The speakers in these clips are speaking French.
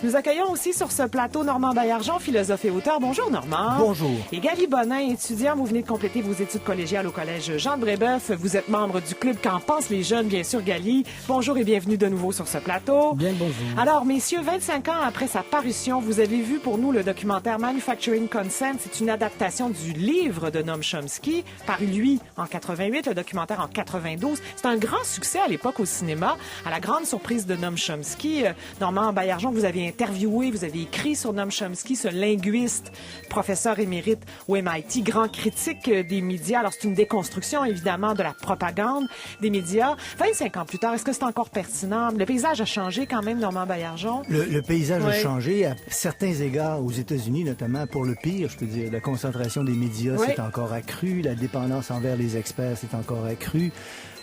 Nous accueillons aussi sur ce plateau Normand Baillargeon, philosophe et auteur. Bonjour Normand. Bonjour. Et Gali Bonin, étudiant. Vous venez de compléter vos études collégiales au Collège Jean de Brébeuf. Vous êtes membre du club Qu'en pensent les jeunes, bien sûr, Gali. Bonjour et bienvenue de nouveau sur ce plateau. Bien, bonjour. Alors, messieurs, 25 ans après sa parution, vous avez vu pour nous le documentaire Manufacturing Consent. C'est une adaptation du livre de Noam Chomsky, paru, lui, en 88, le documentaire en 92. C'est un grand succès à l'époque au cinéma, à la grande surprise de Noam Chomsky. Normand Baillargeon, vous avez interviewé, vous avez écrit sur Noam Chomsky, ce linguiste, professeur émérite au MIT, grand critique des médias. Alors, c'est une déconstruction, évidemment, de la propagande des médias. 25 ans plus tard, est-ce que c'est encore pertinent? Le paysage a changé quand même, Normand Baillargeon? Le paysage a changé à certains égards aux États-Unis, notamment pour le pire, je peux dire. La concentration des médias s'est encore accrue, la dépendance envers les experts s'est encore accrue.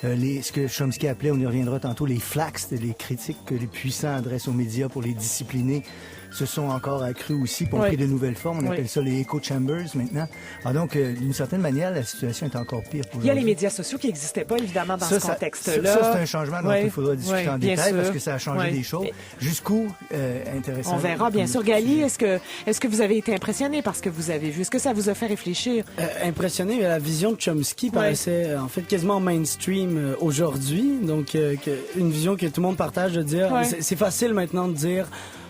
Ce que Chomsky appelait, on y reviendra tantôt, les flacks, les critiques que les puissants adressent aux médias pour les discipliner, se sont encore accrues aussi, pour pris de nouvelles formes. On appelle ça les echo chambers maintenant. Alors donc, d'une certaine manière, la situation est encore pire pour Il y a les médias sociaux qui n'existaient pas, évidemment, dans ce contexte-là. Ça, c'est un changement dont il faudra discuter en détail parce que ça a changé des choses. Jusqu'où, intéressant. On verra, bien sûr. Gali, est-ce que vous avez été impressionné par ce que vous avez vu? Est-ce que ça vous a fait réfléchir? Impressionné, la vision de Chomsky paraissait en fait quasiment mainstream aujourd'hui. Donc, une vision que tout le monde partage de dire, c'est facile maintenant de dire,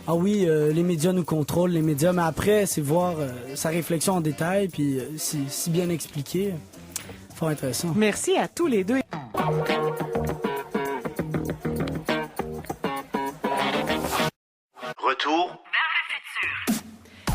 ah oui, les médias nous contrôlent, les médias, mais après, c'est voir sa réflexion en détail, puis si bien expliqué, fort intéressant. Merci à tous les deux. Retour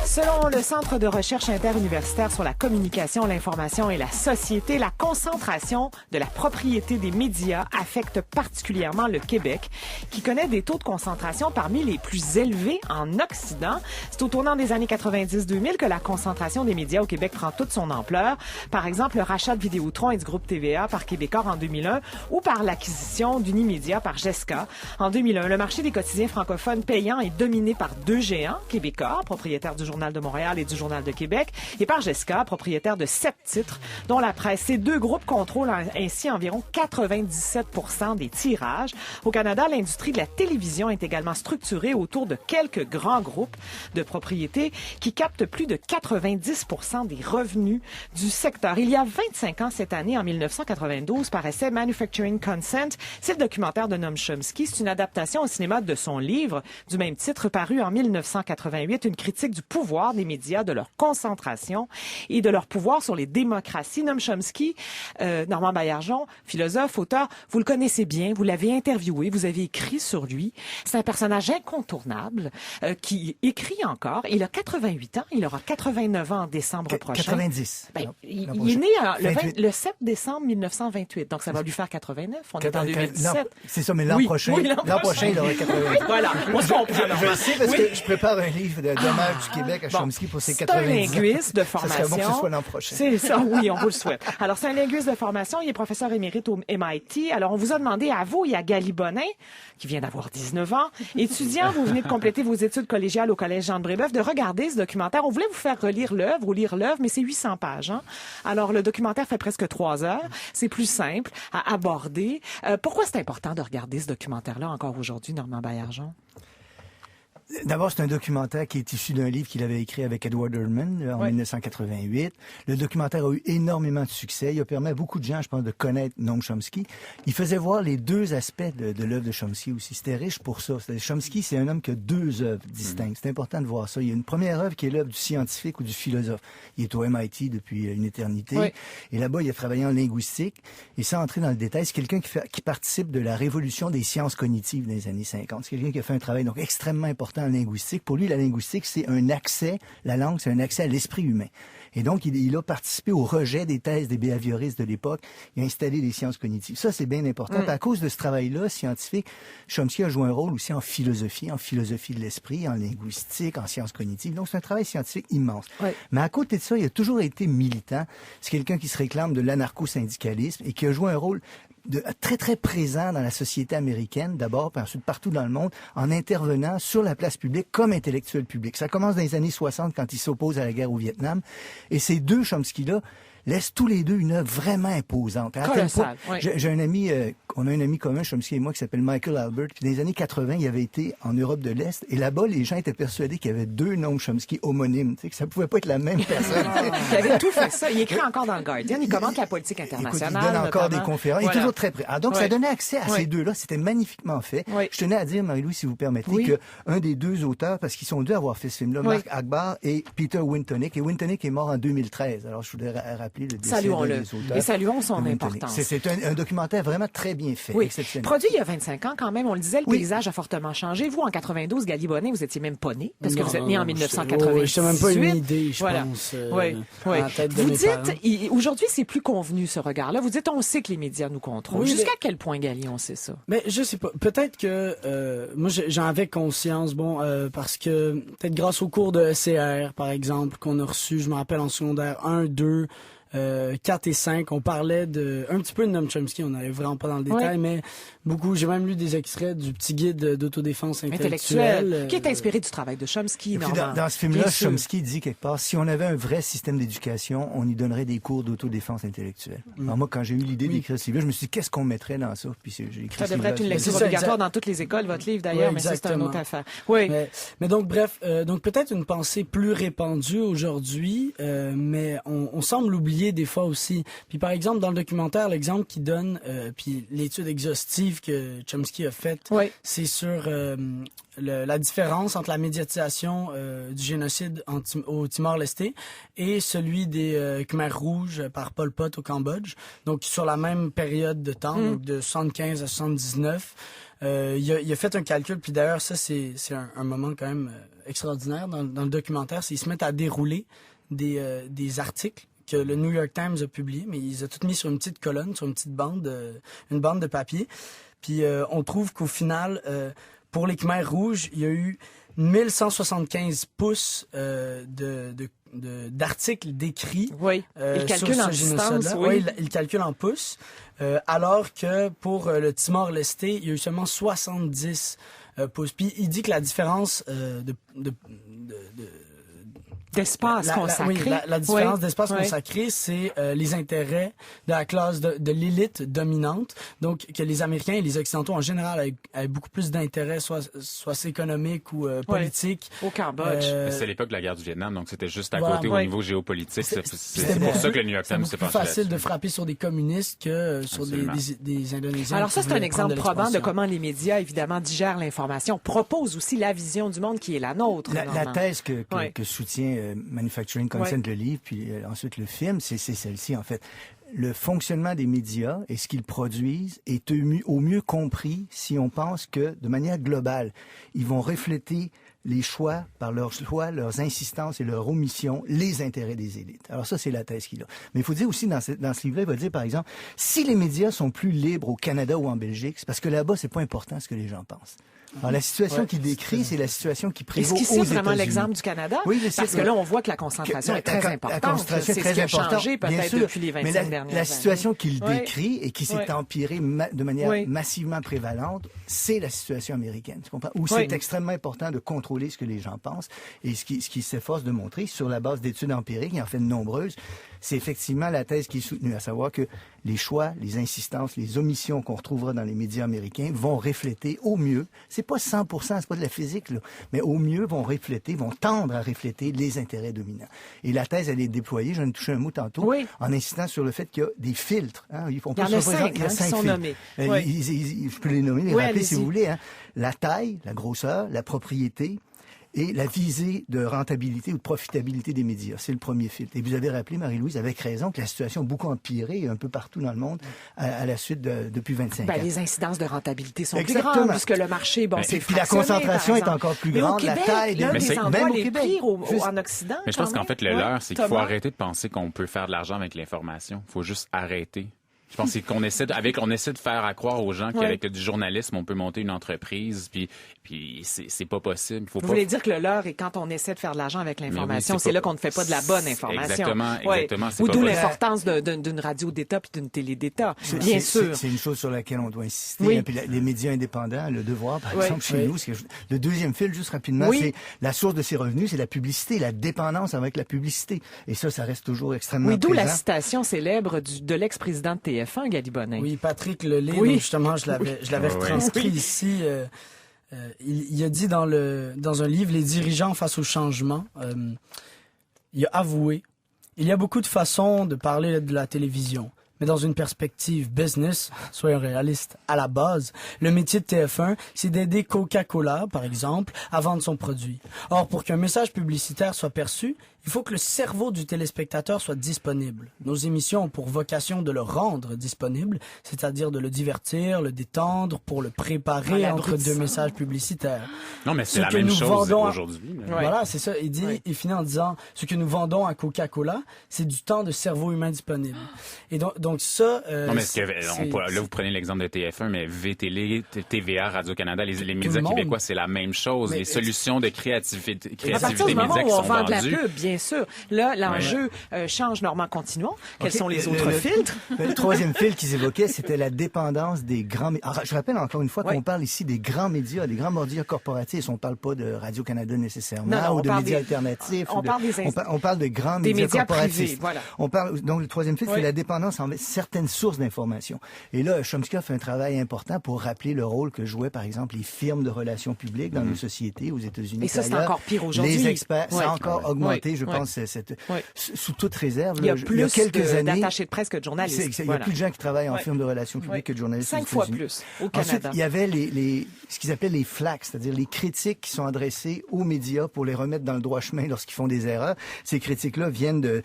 Selon le Centre de recherche interuniversitaire sur la communication, l'information et la société, la concentration de la propriété des médias affecte particulièrement le Québec, qui connaît des taux de concentration parmi les plus élevés en Occident. C'est au tournant des années 90-2000 que la concentration des médias au Québec prend toute son ampleur. Par exemple, le rachat de Vidéotron et du groupe TVA par Québécois en 2001 ou par l'acquisition d'Unimédia par Gesca en 2001. Le marché des quotidiens francophones payants est dominé par deux géants, Québécois, propriétaires du Journal de Montréal et du Journal de Québec, et par Gesca, propriétaire de 7 titres, dont la presse. Ces deux groupes contrôlent ainsi environ 97% des tirages. Au Canada, l'industrie de la télévision est également structurée autour de quelques grands groupes de propriété qui captent plus de 90% des revenus du secteur. Il y a 25 ans cette année, en 1992, paraissait Manufacturing Consent. C'est le documentaire de Noam Chomsky. C'est une adaptation au cinéma de son livre du même titre paru en 1988, une critique du pouvoir des médias, de leur concentration et de leur pouvoir sur les démocraties. Noam Chomsky, Normand Baillargeon, philosophe, auteur, vous le connaissez bien, vous l'avez interviewé, vous avez écrit sur lui. C'est un personnage incontournable qui écrit encore. Il a 88 ans, il aura 89 ans en décembre prochain. 90. Il est né le 7 décembre 1928, donc ça va lui faire 89. On est en 2017. C'est ça, mais l'an prochain, l'an prochain, il aura 88. Voilà, on se comprend. Je le sais parce que je prépare un livre d'hommage du Québec à Chomsky pour ses 90 ans. C'est un linguiste de formation. Ça serait bon que ce soit l'an prochain. C'est ça, oui, on vous le souhaite. Alors, c'est un linguiste de formation. Il est professeur émérite au MIT. Alors, on vous a demandé à vous et à Gali Bonin, qui vient d'avoir 19 ans, étudiant, vous venez de compléter vos études collégiales au Collège Jean de Brébeuf, de regarder ce documentaire. On voulait vous faire relire l'œuvre ou lire l'œuvre, mais c'est 800 pages. Hein? Alors, le documentaire fait presque 3 heures. C'est plus simple à aborder. Pourquoi c'est important de regarder ce documentaire-là encore aujourd'hui, Normand Baillargeon? D'abord, c'est un documentaire qui est issu d'un livre qu'il avait écrit avec Edward Herman en 1988. Le documentaire a eu énormément de succès. Il a permis à beaucoup de gens, je pense, de connaître Noam Chomsky. Il faisait voir les deux aspects de l'œuvre de Chomsky aussi. C'était riche pour ça. Chomsky, c'est un homme qui a deux œuvres distinctes. C'est important de voir ça. Il y a une première œuvre qui est l'œuvre du scientifique ou du philosophe. Il est au MIT depuis une éternité. Oui. Et là-bas, il a travaillé en linguistique. Et sans entrer dans le détail, c'est quelqu'un qui participe de la révolution des sciences cognitives dans les années 50. C'est quelqu'un qui a fait un travail donc extrêmement important en linguistique. Pour lui, la linguistique, c'est un accès, la langue, c'est un accès à l'esprit humain. Et donc, il a participé au rejet des thèses des behavioristes de l'époque. Il a installé les sciences cognitives. Ça, c'est bien important. À cause de ce travail-là, scientifique, Chomsky a joué un rôle aussi en philosophie de l'esprit, en linguistique, en sciences cognitives. Donc, c'est un travail scientifique immense. Ouais. Mais à côté de ça, il a toujours été militant. C'est quelqu'un qui se réclame de l'anarcho-syndicalisme et qui a joué un rôle très, très présent dans la société américaine, d'abord, puis ensuite partout dans le monde, en intervenant sur la place publique comme intellectuel public. Ça commence dans les années 60 quand il s'oppose à la guerre au Vietnam. Et ces deux Chomsky-là laissent tous les deux une œuvre vraiment imposante. À tel point, j'ai un ami on a un ami commun, Chomsky et moi, qui s'appelle Michael Albert. Puis dans les années 80, il avait été en Europe de l'Est. Et là-bas, les gens étaient persuadés qu'il y avait 2 Noam Chomsky homonymes. Tu sais, que ça pouvait pas être la même personne. Il avait tout fait ça. Il écrit encore dans le Guardian. Il commente la politique internationale. Écoute, il donne encore notamment. des conférences. Il est toujours très prêt. Donc, ça donnait accès à ces deux-là. C'était magnifiquement fait. Oui. Je tenais à dire, Marie-Louise, si vous permettez, que un des 2 auteurs, parce qu'ils sont 2 à avoir fait ce film-là, Mark Akbar et Peter Wintonick. Et Wintonick est mort en 2013. Alors, je voudrais rappeler le décès des auteurs. Et saluons son importance. C'est un documentaire vraiment très bien fait, exceptionnel. Produit il y a 25 ans quand même, on le disait, le paysage a fortement changé. Vous, en 92, Gali Bonnet, vous étiez même pas né, parce que vous êtes né en 1988. Je n'ai même pas une idée, je pense. En tête de vous mes dites, aujourd'hui, c'est plus convenu, ce regard-là. Vous dites, on sait que les médias nous contrôlent. Oui, Jusqu'à quel point, Gali, on sait ça? Mais je sais pas. Peut-être que moi, j'en avais conscience, parce que peut-être grâce au cours de SCR, par exemple, qu'on a reçu, je me rappelle en secondaire 1, 2... 4 et 5, on parlait un petit peu de Noam Chomsky, on n'allait vraiment pas dans le détail, mais beaucoup, j'ai même lu des extraits du petit guide d'autodéfense intellectuelle. Qui est inspiré du travail de Chomsky, normalement. Dans ce film-là, Chomsky dit quelque part, si on avait un vrai système d'éducation, on y donnerait des cours d'autodéfense intellectuelle. Alors moi, quand j'ai eu l'idée d'écrire ce livre, je me suis dit, qu'est-ce qu'on mettrait dans ça? Puis j'ai écrit ça devrait être une lecture obligatoire dans toutes les écoles, votre livre d'ailleurs, mais ça, c'est une autre affaire. Oui. Mais donc, bref, donc peut-être une pensée plus répandue aujourd'hui, mais on semble oublier des fois aussi. Puis par exemple, dans le documentaire, l'exemple qu'il donne, puis l'étude exhaustive que Chomsky a faite, c'est sur la différence entre la médiatisation du génocide au Timor-Leste et celui des Khmers rouges par Pol Pot au Cambodge. Donc sur la même période de temps, donc de 75 à 79. Il a fait un calcul, puis d'ailleurs, ça, c'est un moment quand même extraordinaire dans le documentaire, c'est qu'ils se mettent à dérouler des articles que le New York Times a publié, mais ils les ont tout mis sur une petite colonne, sur une petite bande, une bande de papier. Puis on trouve qu'au final, pour les Khmers rouges, il y a eu 1175 pouces d'articles décrits il calcule en distance, il calcule en pouces, alors que pour le Timor-Leste, il y a eu seulement 70 pouces. Puis il dit que la différence d'espace consacré. La différence d'espace consacré, c'est les intérêts de la classe de l'élite dominante. Donc, que les Américains et les Occidentaux, en général, avaient beaucoup plus d'intérêts, soit économiques ou politiques. Au Cambodge. C'est l'époque de la guerre du Vietnam, donc c'était juste à côté au niveau géopolitique. C'est pour ça que le New York Times s'est penché là-dessus. C'est plus facile de frapper sur des communistes que sur des Indonésiens. Alors ça, c'est un exemple probant de comment les médias, évidemment, digèrent l'information, proposent aussi la vision du monde qui est la nôtre. La thèse que soutient Manufacturing Consent, le livre, puis ensuite le film, c'est celle-ci, en fait. Le fonctionnement des médias et ce qu'ils produisent est au mieux compris si on pense que, de manière globale, ils vont refléter les choix, par leurs choix, leurs insistances et leurs omissions, les intérêts des élites. Alors ça, c'est la thèse qu'il a. Mais il faut dire aussi, dans ce livre-là, il va dire, par exemple, si les médias sont plus libres au Canada ou en Belgique, c'est parce que là-bas, c'est pas important ce que les gens pensent. Alors, la situation qu'il décrit, c'est la situation qui prévaut aux États-Unis. Est-ce qu'il cite vraiment l'exemple du Canada? Oui, parce que là, on voit que la concentration est très importante. La concentration est très importante, changé peut-être depuis les 25 dernières années. La situation qu'il décrit et qui s'est empirée de manière massivement prévalente, c'est la situation américaine. Tu comprends? Où c'est extrêmement important de contrôler ce que les gens pensent et ce qui s'efforce de montrer sur la base d'études empiriques, il en fait de nombreuses, c'est effectivement la thèse qui est soutenue, à savoir que les choix, les insistances, les omissions qu'on retrouvera dans les médias américains vont refléter au mieux, c'est pas 100%, c'est pas de la physique, là, mais au mieux vont tendre à refléter les intérêts dominants. Et la thèse, elle est déployée, j'en ai touché un mot tantôt, en insistant sur le fait qu'il y a des filtres. Hein, il y en a 5 qui sont nommés. Je peux les nommer, les rappeler si vous voulez. Hein. La taille, la grosseur, la propriété, et la visée de rentabilité ou de profitabilité des médias. C'est le premier filtre. Et vous avez rappelé, Marie-Louise, avec raison, que la situation a beaucoup empiré un peu partout dans le monde à la suite depuis 25 ans. Les incidences de rentabilité sont plus grandes, puisque le marché, c'est puis la concentration est encore plus grande. Mais au Québec, la taille même les pires en Occident. Mais je pense qu'en fait, le leurre, c'est qu'il faut arrêter de penser qu'on peut faire de l'argent avec l'information. Il faut juste arrêter. Je pense qu'on essaie de faire croire aux gens qu'avec du journalisme, on peut monter une entreprise, puis c'est pas possible. Vous voulez dire que le leurre est quand on essaie de faire de l'argent avec l'information, c'est là qu'on ne fait pas de la bonne information. Exactement. Ou d'où l'importance d'une radio d'État puis d'une télé d'État, bien sûr. C'est une chose sur laquelle on doit insister. Puis les médias indépendants, Le Devoir, par exemple, chez nous, le deuxième fil, juste rapidement, c'est la source de ses revenus, c'est la publicité, la dépendance avec la publicité. Et ça reste toujours extrêmement présent. D'où la citation célèbre de l'ex-président de TF1, TF1, Gali Bonnin. Oui, Patrick Lelay, oui. Justement, je l'avais retranscrit ici. Il a dit dans un livre, Les dirigeants face au changement, il a avoué, il y a beaucoup de façons de parler de la télévision. Mais dans une perspective business, soyons réalistes, à la base, le métier de TF1, c'est d'aider Coca-Cola, par exemple, à vendre son produit. Or, pour qu'un message publicitaire soit perçu, il faut que le cerveau du téléspectateur soit disponible. Nos émissions ont pour vocation de le rendre disponible, c'est-à-dire de le divertir, le détendre, pour le préparer entre deux messages publicitaires. Non, mais c'est la même chose aujourd'hui. Mais... Voilà, c'est ça. Il finit en disant, ce que nous vendons à Coca-Cola, c'est du temps de cerveau humain disponible. Et donc ça... non, mais là, vous prenez l'exemple de TF1, mais VTL, TVA, Radio-Canada, les médias québécois, c'est la même chose. Mais les solutions de créativité médias qui sont vendues. Bien sûr. Là, l'enjeu change. Normand, continuons. Quels sont les autres filtres? Le troisième filtre qu'ils évoquaient, c'était la dépendance des grands médias. Je rappelle encore une fois qu'on parle ici des grands médias, des grands médias corporatifs. On ne parle pas de Radio-Canada nécessairement ou de médias alternatifs. On parle de grands médias corporatifs. Privés, voilà. Donc, le troisième filtre, c'est la dépendance envers certaines sources d'information. Et là, Chomsky a fait un travail important pour rappeler le rôle que jouaient, par exemple, les firmes de relations publiques dans nos sociétés aux États-Unis. Et ça, c'est encore pire aujourd'hui. Les experts, ça a encore augmenté, je pense, sous toute réserve. Il y a quelques années, d'attachés de presse que de journalistes. Il y a plus de gens qui travaillent en firme de relations publiques que de journalistes. 5 fois plus au Canada. Ensuite, il y avait ce qu'ils appelaient les flags, c'est-à-dire les critiques qui sont adressées aux médias pour les remettre dans le droit chemin lorsqu'ils font des erreurs. Ces critiques-là viennent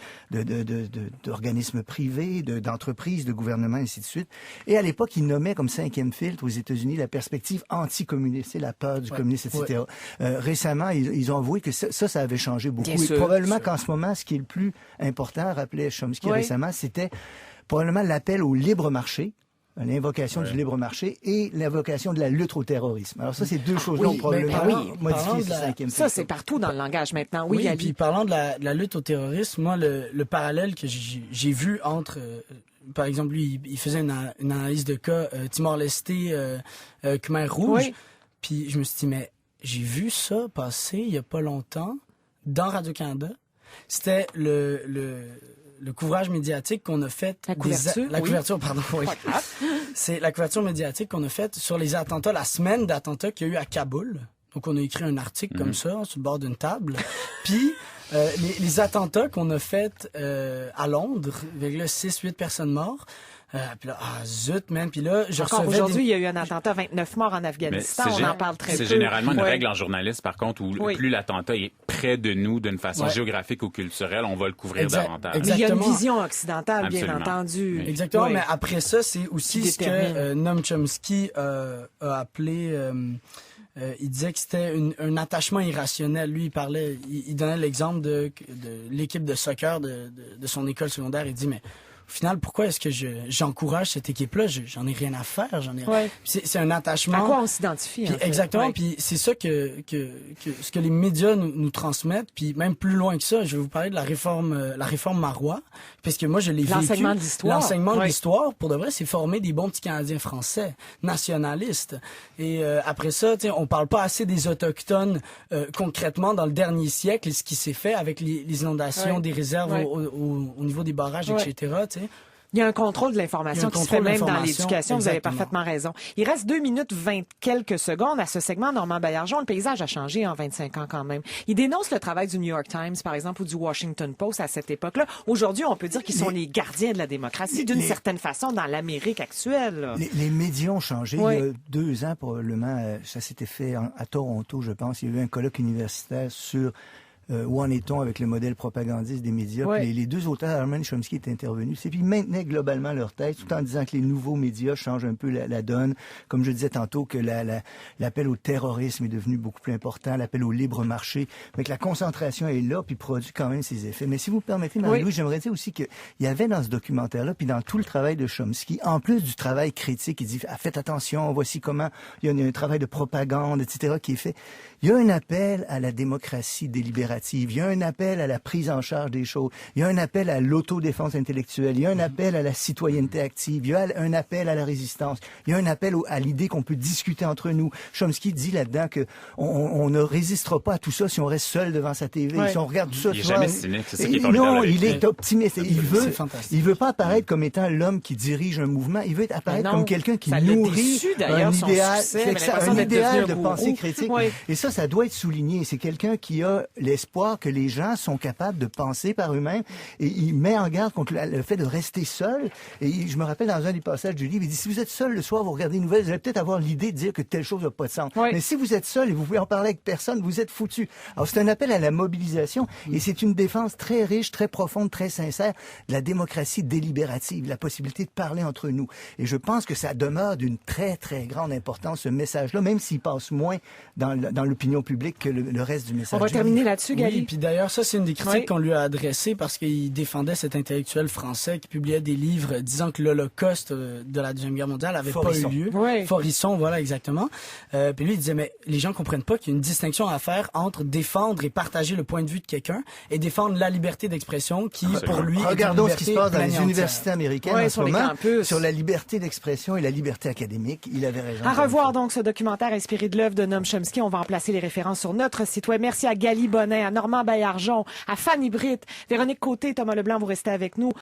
d'organismes privés, d'entreprises, de gouvernements, et ainsi de suite. Et à l'époque, ils nommaient comme 5e filtre aux États-Unis la perspective anticommuniste, la peur du communisme, etc. Récemment, ils ont avoué que ça avait changé beaucoup. Et probablement qu'en ce moment, ce qui est le plus important, rappelait Chomsky récemment, c'était probablement l'appel au libre marché, l'invocation du libre marché et l'invocation de la lutte au terrorisme. Alors ça, c'est deux choses-là probablement modifiées ce 5e filtre. Ça, c'est partout dans le langage maintenant. Oui, et puis parlant de la lutte au terrorisme, moi, le parallèle que j'ai vu entre... par exemple, lui, il faisait une analyse de cas Timor-Leste, Khmer Rouge. Puis je me suis dit, mais j'ai vu ça passer il y a pas longtemps dans Radio-Canada. C'était le couvrage médiatique qu'on a fait... La couverture, pardon. Oui. C'est la couverture médiatique qu'on a faite sur les attentats, la semaine d'attentats qu'il y a eu à Kaboul. Donc, on a écrit un article comme ça, sur le bord d'une table. Puis, les attentats qu'on a faits à Londres, avec là 6-8 personnes mortes. Puis là, zut, man. Puis là, aujourd'hui, il y a eu un attentat, 29 morts en Afghanistan. On en parle très peu. C'est généralement une règle en journaliste, par contre, où plus l'attentat est près de nous d'une façon géographique ou culturelle, on va le couvrir davantage. Exactement. Il y a une vision occidentale, bien entendu. Exactement, mais après ça, c'est aussi ce que Noam Chomsky a appelé... il disait que c'était un attachement irrationnel. Lui, il donnait l'exemple de l'équipe de soccer de son école secondaire. Il dit, mais au final, pourquoi est-ce que j'encourage cette équipe-là? J'en ai rien à faire. C'est un attachement. À quoi on s'identifie? Exactement. Puis c'est ça ce que les médias nous transmettent. Puis même plus loin que ça, je vais vous parler de la réforme Marois, parce que moi je l'ai vécu. L'enseignement de l'histoire. L'enseignement de l'histoire, pour de vrai, c'est former des bons petits Canadiens français, nationalistes. Et après ça, on parle pas assez des autochtones concrètement dans le dernier siècle, ce qui s'est fait avec les inondations des réserves au niveau des barrages, etc. Il y a un contrôle de l'information qui se fait même dans l'éducation. Vous avez parfaitement raison. Il reste 2 minutes 20 quelques secondes à ce segment. Normand Baillargeon, le paysage a changé en 25 ans quand même. Il dénonce le travail du New York Times, par exemple, ou du Washington Post à cette époque-là. Aujourd'hui, on peut dire qu'ils sont les gardiens de la démocratie d'une certaine façon dans l'Amérique actuelle. Les médias ont changé. Il y a 2 ans, probablement, ça s'était fait à Toronto, je pense. Il y a eu un colloque universitaire sur... où en est-on avec le modèle propagandiste des médias? Puis les 2 auteurs, Herman et Chomsky, étaient intervenus. Puis ils maintenaient globalement leur thèse, tout en disant que les nouveaux médias changent un peu la donne. Comme je disais tantôt, que l'appel au terrorisme est devenu beaucoup plus important, l'appel au libre marché. Mais que la concentration est là, puis produit quand même ses effets. Mais si vous permettez, Marie-Louise, j'aimerais dire aussi qu'il y avait dans ce documentaire-là, puis dans tout le travail de Chomsky, en plus du travail critique, il dit « Faites attention, voici comment il y a un travail de propagande, etc. qui est fait. » Il y a un appel à la démocratie délibérative délibérative. Il y a un appel à la prise en charge des choses. Il y a un appel à l'autodéfense intellectuelle. Il y a un appel à la citoyenneté active. Il y a un appel à la résistance. Il y a un appel à l'idée qu'on peut discuter entre nous. Chomsky dit là-dedans que on ne résistera pas à tout ça si on reste seul devant sa TV. Si on regarde tout ça, il est jamais cynique, c'est ça qui est non, il est optimiste. Il veut pas apparaître comme étant l'homme qui dirige un mouvement. Il veut apparaître comme quelqu'un qui nourrit un idéal, un idéal de pensée critique. Oui. Et ça doit être souligné. C'est quelqu'un qui a l'espoir que les gens sont capables de penser par eux-mêmes. Et il met en garde contre le fait de rester seul. Et je me rappelle dans un des passages du livre, il dit, si vous êtes seul le soir, vous regardez les nouvelles, vous allez peut-être avoir l'idée de dire que telle chose n'a pas de sens. Oui. Mais si vous êtes seul et vous pouvez en parler avec personne, vous êtes foutu. Alors c'est un appel à la mobilisation et c'est une défense très riche, très profonde, très sincère de la démocratie délibérative, la possibilité de parler entre nous. Et je pense que ça demeure d'une très, très grande importance, ce message-là, même s'il passe moins dans l'opinion publique que le reste du message. On va terminer là-dessus, Gali. Oui, puis d'ailleurs, ça, c'est une des critiques qu'on lui a adressées parce qu'il défendait cet intellectuel français qui publiait des livres disant que l'Holocauste de la Deuxième Guerre mondiale avait pas eu lieu. Oui. Forisson, voilà, exactement. Puis lui, il disait, mais les gens comprennent pas qu'il y a une distinction à faire entre défendre et partager le point de vue de quelqu'un et défendre la liberté d'expression qui, pour lui, regardons ce qui se passe dans les universités américaines en ce moment, campus. Sur la liberté d'expression et la liberté académique. Il avait raison. À revoir donc ce documentaire inspiré de l'œuvre de Noam Chomsky. On va en placer les références sur notre site web. Merci à Gali Bonin, à Normand Baillargeon, à Fanny Britt, Véronique Côté, Thomas Leblanc, vous restez avec nous.